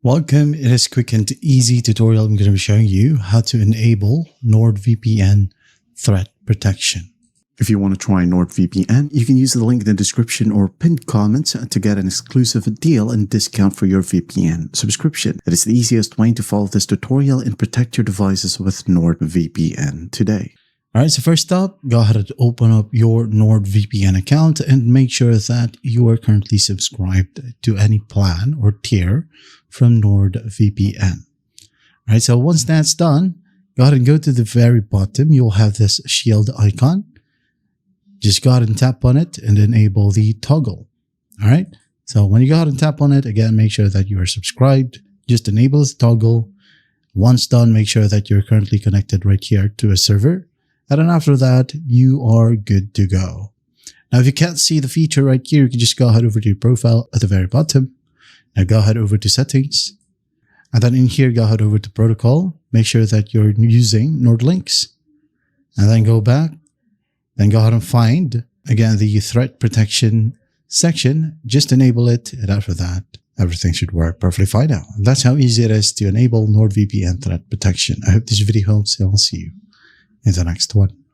Welcome. In this quick and easy tutorial, I'm going to be showing you how to enable NordVPN threat protection. If you want to try NordVPN, you can use the link in the description or pinned comments to get an exclusive deal and discount for your VPN subscription. It is the easiest way to follow this tutorial and protect your devices with NordVPN today. Alright, so first up, go ahead and open up your NordVPN account and make sure that you are currently subscribed to any plan or tier from NordVPN. Alright, so once that's done, go ahead and go to the very bottom. You'll have this shield icon. Just go ahead and tap on it and enable the toggle. Alright, so when you go ahead and tap on it, again, make sure that you are subscribed. Just enable the toggle. Once done, make sure that you're currently connected right here to a server. And then after that, you are good to go. Now, if you can't see the feature right here, you can just go ahead over to your profile at the very bottom. Now go ahead over to settings. And then in here, go ahead over to protocol. Make sure that you're using NordLynx. And then go back. Then go ahead and find, again, the threat protection section. Just enable it. And after that, everything should work perfectly fine now. And that's how easy it is to enable NordVPN threat protection. I hope this video helps. And I'll see you in the next one.